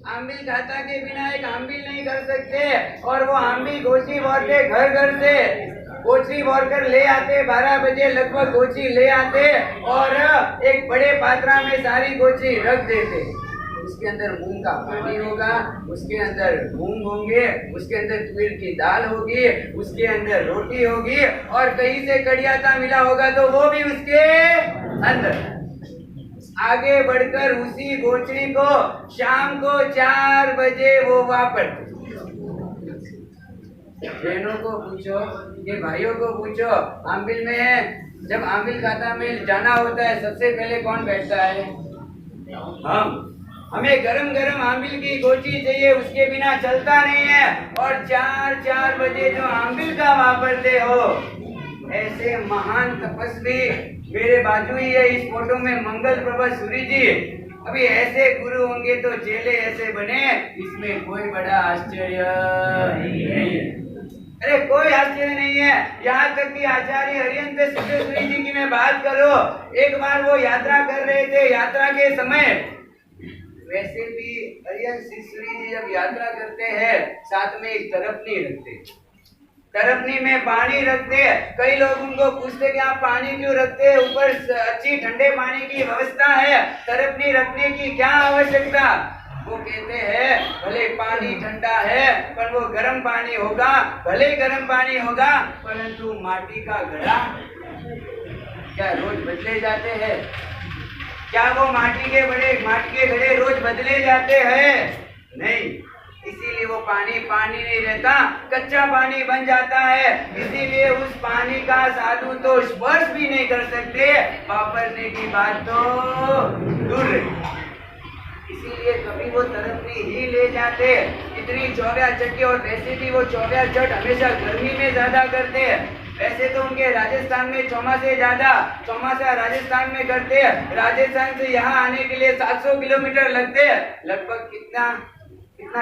आंबिल खाता के बिना एक आंबिल नहीं कर सकते। और वो आंबिल गोची भर के घर घर से गोची भर कर ले आते। 12 बजे लगभग गोची ले आते और एक बड़े पात्रा में सारी गोची रख देते। उसके अंदर मूंग का पानी होगा, उसके अंदर मूंग होंगे, उसके अंदर तुअर की दाल होगी, उसके अंदर रोटी होगी और कहीं से कड़ियाता मिला होगा तो वो भी उसके अंदर। आगे बढ़कर उसी गोचरी को शाम को 4 बजे वो वापस। बहनों को पूछो, ये भाइयों को पूछो, आंबिल में जब आंबिल खाता में जाना होता है सबसे पहले कौन बैठता है? हमें गरम गरम आंबिल की गोची चाहिए, उसके बिना चलता नहीं है। और 4 बजे जो आंबिल का वापरते हो, ऐसे महान तपस्वी मेरे बाजू ही है इस फोटो में मंगल प्रभा सूरी जी। अभी ऐसे गुरु होंगे तो चेले ऐसे बने, इसमें कोई बड़ा आश्चर्य नहीं है। अरे कोई आश्चर्य नहीं है। यहाँ तक कि आचार्य हरियंत सिद्धेश्वरी जी की मैं बात करो, एक बार वो यात्रा कर रहे थे। यात्रा के समय वैसे भी हरियंत सिद्धेश्वरी जी जब यात्रा करते हैं साथ में एक तरपनी रखते, तरपनी में पानी रखते। कई लोग उनको पूछते कि आप पानी क्यों रखते हैं? ऊपर अच्छी ठंडे पानी की व्यवस्था है, तरपनी रखने की क्या आवश्यकता? वो कहते हैं भले पानी ठंडा है पर वो गर्म पानी होगा, भले गर्म पानी होगा परंतु माटी का घड़ा क्या रोज बदले जाते हैं? क्या वो माटी के घड़े रोज बदले जाते हैं? नहीं। इसीलिए वो पानी नहीं रहता, कच्चा पानी बन जाता है। इसीलिए उस पानी का साधु तो स्पर्श भी नहीं कर सकते, वापरने की बात तो दूर रही। इसीलिए कभी वो तरपनी ही ले जाते। इतनी चौव्या चट, और वैसे भी वो चौव्या चट हमेशा गर्मी में ज्यादा करते। वैसे तो उनके राजस्थान में चौमासा राजस्थान में करते। राजस्थान से यहाँ आने के लिए 700 किलोमीटर लगते। लगभग कितना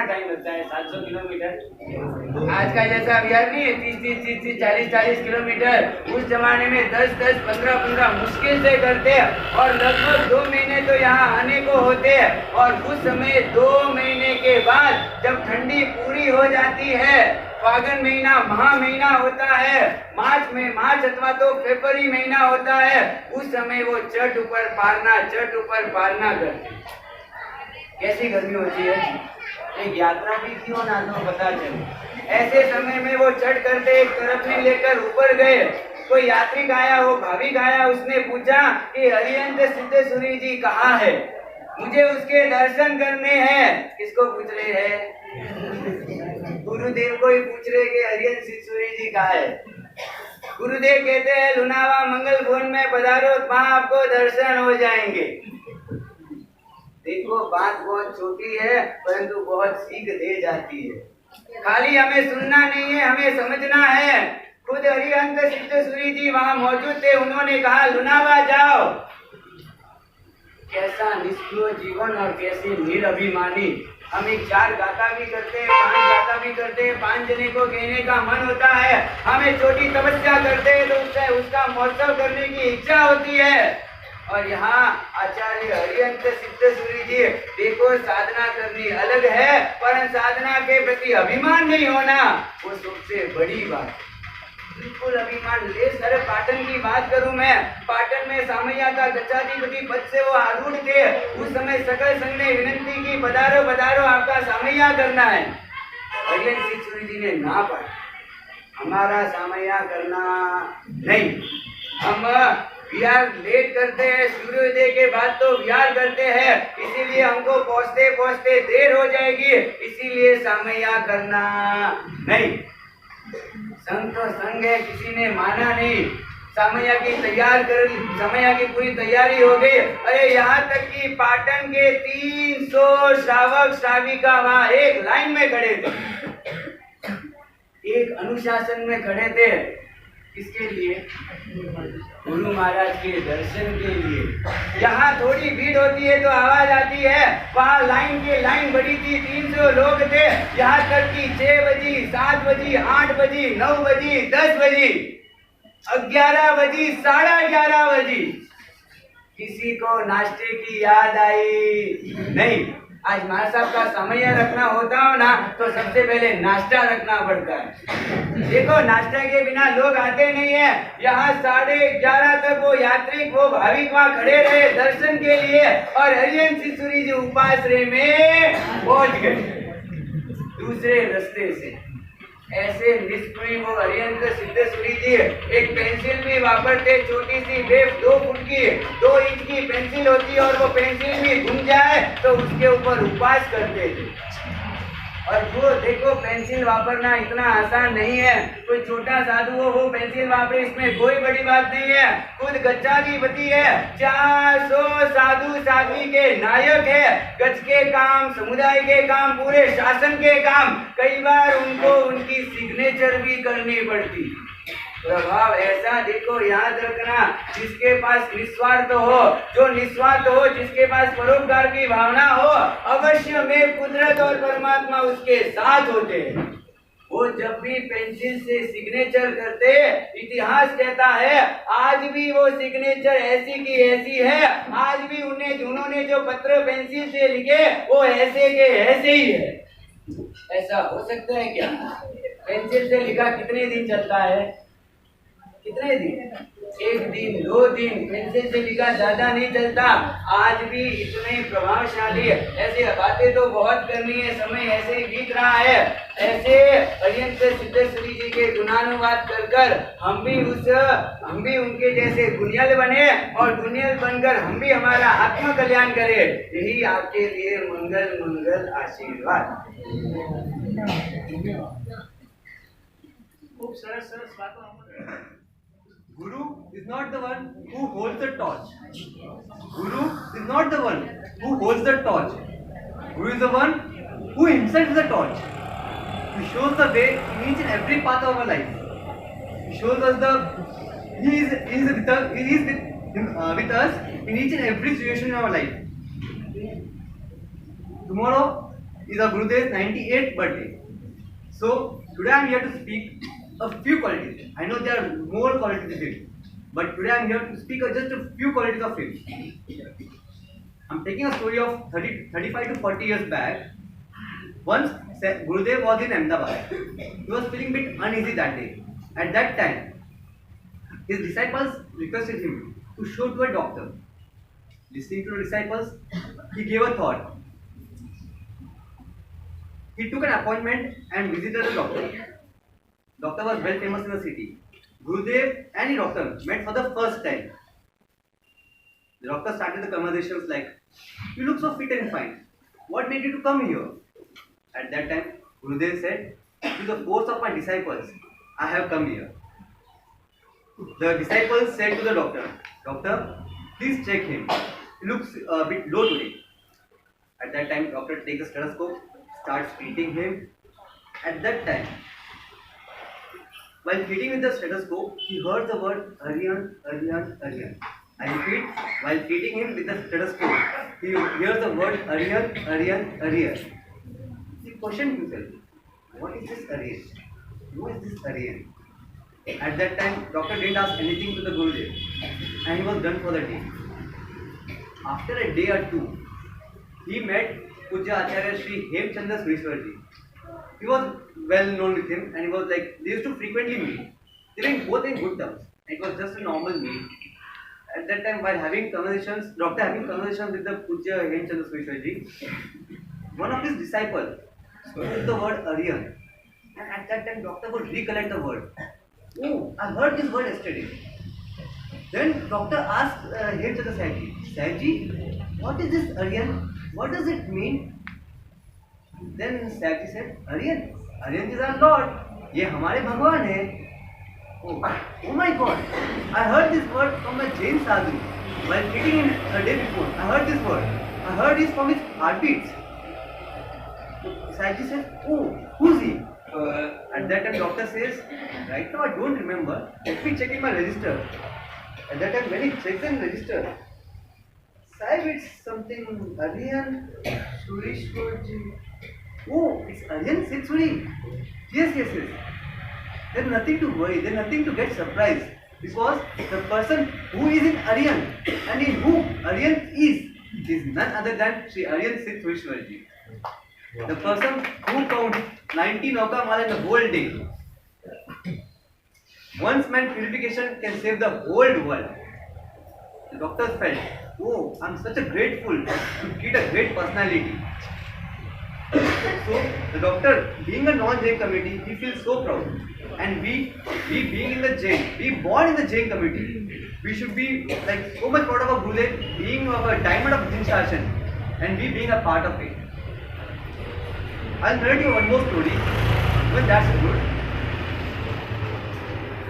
टाइम लगता है? 700 किलोमीटर आज का जैसा बिहार नहीं है, 30 40 किलोमीटर। उस जमाने में 10 15 मुश्किल से करते और लगभग 2 महीने तो यहाँ आने को होते। और उस समय 2 महीने के बाद जब ठंडी पूरी हो जाती है, फागुन महीना महा महीना होता है, मार्च अथवा तो फरवरी महीना होता है, उस समय वो चट ऊपर पारना करते। कैसी गर्मी होती है? एक यात्रा भी क्यों ना तो पता चले। ऐसे समय में वो चढ़ करते एक तरफ में लेकर ऊपर गए। कोई यात्री आया, वो भाविक आया, उसने पूछा कि हरियंत सिद्धेश्वरी जी कहाँ है, मुझे उसके दर्शन करने हैं। किसको पूछ रहे हैं? गुरुदेव को ही पूछ रहे कि हरियंत सिद्धेश्वरी जी कहाँ है। गुरुदेव कहते हैं लुनावा मंगल भवन में पधारो, वहां आपको दर्शन हो जाएंगे। देखो बात बहुत छोटी है परंतु बहुत सीख दे जाती है। खाली हमें सुनना नहीं है, हमें समझना है। खुद हरिहंत सिद्धेश्वरी जी वहां मौजूद थे, उन्होंने कहा लुनावा जाओ। कैसा निष्ठुर जीवन और कैसे निरभिमानी। हम एक 4 गाथा भी करते हैं, 5 गाथा भी करते हैं, 5 जने को कहने का मन होता है। हमें छोटी तपस्या करते हैं तो उसका महोत्सव करने की इच्छा होती है। और यहाँ आचार्य हरिहंत सिद्धेश्वरी जी देखो, साधना करनी अलग है पर साधना के प्रति अभिमान नहीं होना वो सबसे बड़ी बात। बिल्कुल अभिमान ले। सर पाटन की बात करूं मैं, पाटन में सामैया का गच्छाधिपति पद से वो आरूढ़ थे। उस समय सकल संघ ने विनंती की पधारो आपका सामैया करना है। हरिहंत सिद्धेश्वरी जी ने ना पाई, हमारा सामैया करना नहीं। हम विहार लेट करते हैं, सूर्योदय के बाद तो विहार करते हैं, इसीलिए हमको पहुंचते देर हो जाएगी, इसीलिए सामैया करना नहीं। संघ तो संघ है, किसी ने माना नहीं। सामैया की पूरी तैयारी हो गई। अरे यहाँ तक कि पाटन के 300 श्रावक श्राविका वहां एक लाइन में खड़े थे, एक अनुशासन में खड़े थे। किसके लिए? गुरु महाराज के दर्शन के लिए। यहाँ थोड़ी भीड़ होती है तो आवाज आती है, वहाँ लाइन बड़ी थी, 300 लोग थे। यहाँ तक कि 6 बजी, 7 बजी, 8 बजी, 9 बजी, 10 बजी, 11 बजी, 11:30 बजी। किसी को नाश्ते की याद आई नहीं। आज माँ साहब का समय रखना होता हो ना तो सबसे पहले नाश्ता रखना पड़ता है। देखो नाश्ता के बिना लोग आते नहीं है। यहाँ 11:30 तक वो यात्री वो भाविक वहाँ खड़े रहे दर्शन के लिए और हरिहर सिद्धूरी जी उपाश्रय में पहुंच गए दूसरे रास्ते से। ऐसे निष्क्रिय वो हरिहर सिद्धेश्वरी जी एक पेंसिल भी वापरते, छोटी सी 2 फुट की 2 इंच की पेंसिल होती और वो पेंसिल भी घूम जाए तो उसके ऊपर उपवास करते थे। और वो देखो पेंसिल वापरना इतना आसान नहीं है। कोई छोटा साधु हो वो पेंसिल वापरे इसमें कोई बड़ी बात नहीं है। खुद गच्छाधिपति है, 400 साधु साध्वी के नायक है। गच्छ के काम, समुदाय के काम, पूरे शासन के काम, कई बार उनको उनकी सिग्नेचर भी करनी पड़ती। प्रभाव ऐसा देखो याद रखना, जिसके पास निस्वार्थ हो, जो निस्वार्थ हो, जिसके पास परोपकार की भावना हो, अवश्य में कुदरत और परमात्मा उसके साथ होते हैं। वो जब भी पेंसिल से सिग्नेचर करते, इतिहास कहता है आज भी वो सिग्नेचर ऐसी की ऐसी है। आज भी उन्होंने जो पत्र पेंसिल से लिखे वो ऐसे के ऐसे ही है। ऐसा हो सकता है क्या? पेंसिल से लिखा कितने दिन चलता है? कितने दिन? 1 दिन 2 दिन, पेंसिल से लिखा ज्यादा नहीं चलता। आज भी इतने प्रभावशाली है। ऐसे बातें तो बहुत करनी है, समय ऐसे ही बीत रहा है। ऐसे हरिहर सिद्धेश्वरी जी के गुणानुवाद कर हम भी उनके जैसे गुनियल बने और गुनियल बनकर हम भी हमारा आत्म कल्याण करें। यही आपके लिए मंगल मंगल आशीर्वाद। खूब सरस बातों। Guru is not the one who holds the torch. Guru is not the one who holds the torch. Guru is the one who himself is the torch. He shows the way in each and every path of our life. He shows us He is with us in each and every situation in our life. Tomorrow is our Gurudev's 98th birthday. So today I am here to speak a few qualities. I know there are more qualities of him, but today I am here to speak just a few qualities of him. I am taking a story of 35 to 40 years back. Once Gurudev was in Ahmedabad. He was feeling a bit uneasy that day. At that time, his disciples requested him to show to a doctor. Listening to the disciples, he gave a thought. He took an appointment and visited the doctor. Doctor was well famous in the city. Gurudev and the doctor met for the first time. The doctor started the conversations like, "You look so fit and fine. What made you to come here?" At that time, Gurudev said, "To the force of my disciples, I have come here." The disciples said to the doctor, "Doctor, please check him. He looks a bit low today." At that time, doctor takes a stethoscope, starts treating him. At that time, while treating with the stethoscope, he heard the word Harihan, Harihan, Harihan. I repeat, while treating him with the stethoscope, he hears the word Harihan, Harihan, Harihan. He questioned himself, what is this Harihan? Who is this Harihan? At that time, doctor didn't ask anything to the Gurudev and he was done for the day. After a day or two, he met Pujya Acharya Sri Hemchandra Sureshwarji. He was well known with him and he was like, they used to frequently meet. They were both in good terms. It was just a normal meet. At that time, while having conversations, doctor having conversations with the Pujya Hemchandra Sureshwarji, one of his disciples spoke the word Harihan. And at that time, doctor would recollect the word. Oh, I heard this word yesterday. Then doctor asked Hemchandra Saji, what is this Harihan? What does it mean? Then Saji said, Harihan is our Lord. ये हमारे भगवान है. Oh my God! I heard this word from a Jain sadhu while eating in a day before. I heard this word. I heard it from his heartbeats. Saji said, "Oh, who's he?" At that time, doctor says, "Right now I don't remember. Let me check in my register." At that time, when he checks in register, Sahib, it's something Harihan Sureshwarji. Oh, it's Harihan Sitsuri. Yes. There's nothing to worry. There's nothing to get surprised because the person who is in Harihan and in whom Harihan is is none other than Sri Aryan Sith Vishwarji. The person who counts 90 Nauka Mala in the whole day. One man's purification can save the whole world. The doctors felt, oh, I'm such a grateful to treat a great personality. So the doctor, being a non-Jain committee, he feels so proud. And we being in the Jain, we born in the Jain committee, we should be like so much proud of our Gurudev, being of a diamond of Jin Shashan, and we being a part of it. I'll narrate you one more story, when that's good.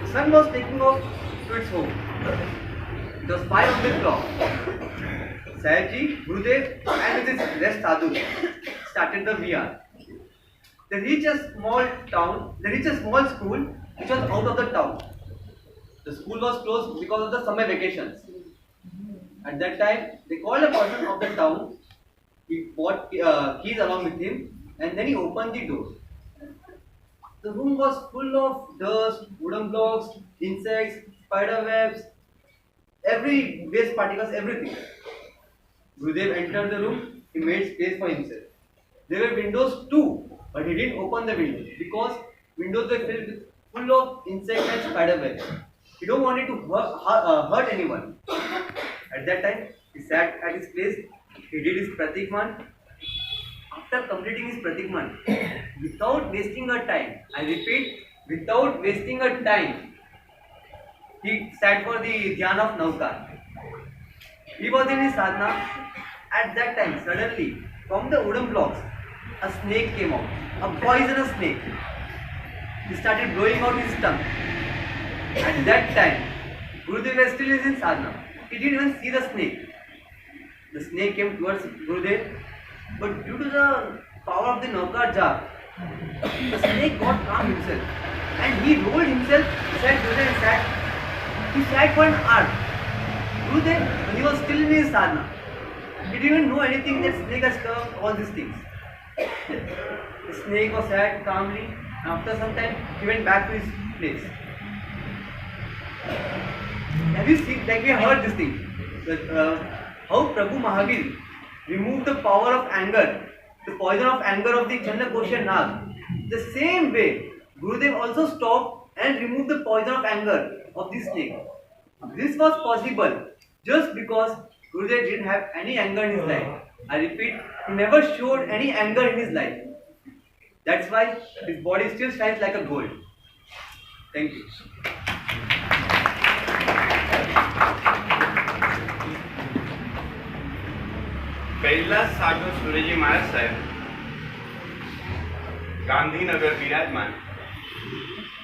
The sun was taking off to its home. It was 5 o'clock. Sayajji, Gurudev, and with his rest sadhu started the VR. They reached a small school which was out of the town. The school was closed because of the summer vacations. At that time, they called a person of the town. He bought keys along with him, and then he opened the door. The room was full of dust, wooden blocks, insects, spider webs, every waste particles, everything. Gurudev entered the room. He made space for himself. There were windows too, but he didn't open the windows because windows were filled with full of insects and spider webs. He don't want it to hurt anyone. At that time, he sat at his place. He did his pratikman. After completing his pratikman, without wasting a time, I repeat, without wasting a time, he sat for the dhyan of Nauka. He was in his sadhana. At that time, suddenly, from the wooden blocks, a snake came out, a poisonous snake. He started blowing out his tongue. At that time, Gurudev was still in sadhana. He didn't even see the snake. The snake came towards Gurudev, but due to the power of the Nauka jar, the snake got calm himself and he rolled himself beside Gurudev and sat. He sat for an hour. Gurudev, when he was still in his sadhana, he didn't even know anything that snake has come, all these things. The snake was sat calmly, and after some time, he went back to his place. Have you seen, like we heard this thing, that, how Prabhu Mahavir removed the power of anger, the poison of anger of the Chandrakosha Nag. The same way, Gurudev also stopped and removed the poison of anger of the snake. This was possible just because Gurudev didn't have any anger in his life. I repeat, he never showed any anger in his life. That's why his body still shines like a gold. Thank you. Kailash साधु सूर्यजी महाराज साहेब गांधीनगर विराजमान